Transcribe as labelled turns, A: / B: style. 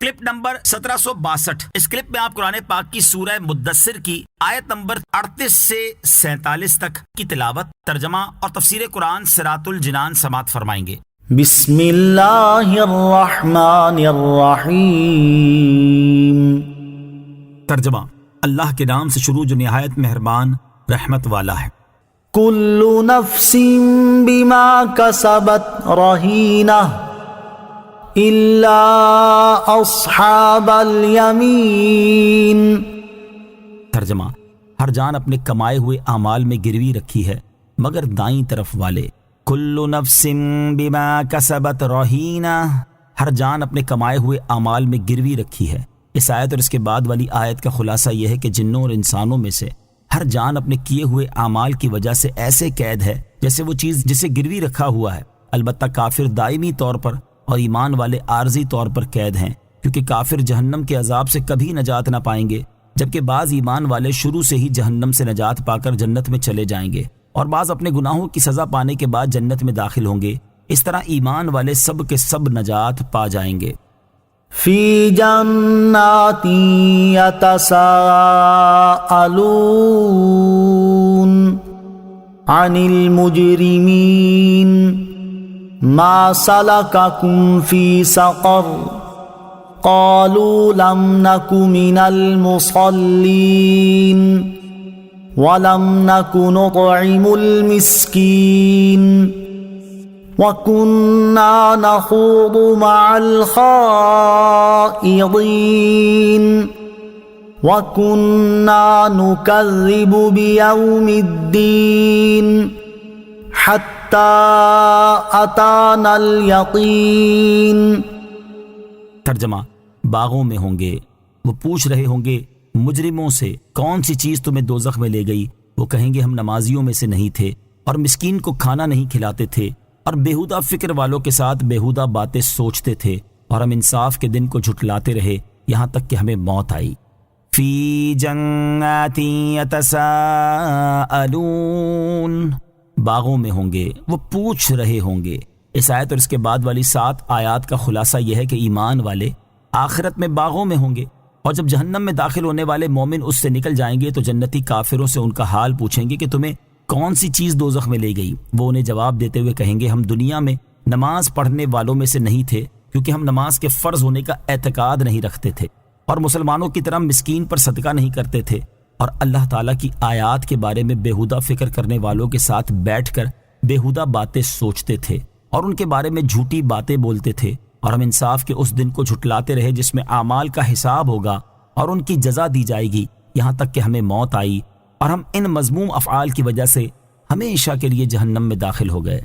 A: Clip number 1762۔ اس clip میں آپ قرآن پاک کی سورہ مدثر کی آیت نمبر 38 سے 47 تک کی تلاوت، ترجمہ اور تفسیر قرآن صراط الجنان سماعت فرمائیں گے۔
B: بسم اللہ الرحمن الرحیم۔
A: ترجمہ، اللہ کے نام سے شروع جو نہایت مہربان رحمت والا ہے۔
B: کل نفس بما کسبت رہینہ الا اصحاب الیمین۔
A: ترجمہ، ہر جان اپنے کمائے ہوئے اعمال میں گروی رکھی ہے مگر دائیں طرف والے۔ کل نفس بما کسبت رہینہ، ہر جان اپنے کمائے ہوئے اعمال میں گروی رکھی ہے۔ اس آیت اور اس کے بعد والی آیت کا خلاصہ یہ ہے کہ جنوں اور انسانوں میں سے ہر جان اپنے کیے ہوئے اعمال کی وجہ سے ایسے قید ہے جیسے وہ چیز جسے گروی رکھا ہوا ہے۔ البتہ کافر دائمی طور پر اور ایمان والے عارضی طور پر قید ہیں، کیونکہ کافر جہنم کے عذاب سے کبھی نجات نہ پائیں گے، جبکہ بعض ایمان والے شروع سے ہی جہنم سے نجات پا کر جنت میں چلے جائیں گے، اور بعض اپنے گناہوں کی سزا پانے کے بعد جنت میں داخل ہوں گے۔ اس طرح ایمان والے سب کے سب نجات پا جائیں گے۔
B: فی جنات یتساءلون عن المجرمین ما سلککم فی سقر قالوا لم نک من المصلین ولم نک نطعم المسکین وَكُنَّا نَخُوضُ مَعَ الْخَائِضِينَ وَكُنَّا نُكَذِّبُ بِيَوْمِ الدِّينِ حَتَّى أَتَانَا الْيَقِينَ۔
A: ترجمہ، باغوں میں ہوں گے، وہ پوچھ رہے ہوں گے مجرموں سے کون سی چیز تمہیں دوزخ میں لے گئی؟ وہ کہیں گے ہم نمازیوں میں سے نہیں تھے اور مسکین کو کھانا نہیں کھلاتے تھے اور بیہودہ فکر والوں کے ساتھ بیہودہ باتیں سوچتے تھے، اور ہم انصاف کے دن کو جھٹلاتے رہے یہاں تک کہ ہمیں موت آئی۔ فی جنات یتساءلون، باغوں میں ہوں گے، وہ پوچھ رہے ہوں گے۔ اس آیت اور اس کے بعد والی 7 آیات کا خلاصہ یہ ہے کہ ایمان والے آخرت میں باغوں میں ہوں گے، اور جب جہنم میں داخل ہونے والے مومن اس سے نکل جائیں گے تو جنتی کافروں سے ان کا حال پوچھیں گے کہ تمہیں کون سی چیز دوزخ میں لے گئی؟ وہ انہیں جواب دیتے ہوئے کہیں گے ہم دنیا میں نماز پڑھنے والوں میں سے نہیں تھے، کیونکہ ہم نماز کے فرض ہونے کا اعتقاد نہیں رکھتے تھے، اور مسلمانوں کی طرح مسکین پر صدقہ نہیں کرتے تھے، اور اللہ تعالیٰ کی آیات کے بارے میں بیہودہ فکر کرنے والوں کے ساتھ بیٹھ کر بیہودہ باتیں سوچتے تھے اور ان کے بارے میں جھوٹی باتیں بولتے تھے، اور ہم انصاف کے اس دن کو جھٹلاتے رہے جس میں اعمال کا حساب ہوگا اور ان کی جزا دی جائے گی، یہاں تک کہ ہمیں موت آئی اور ہم ان مذموم افعال کی وجہ سے ہمیشہ کے لیے جہنم میں داخل ہو گئے۔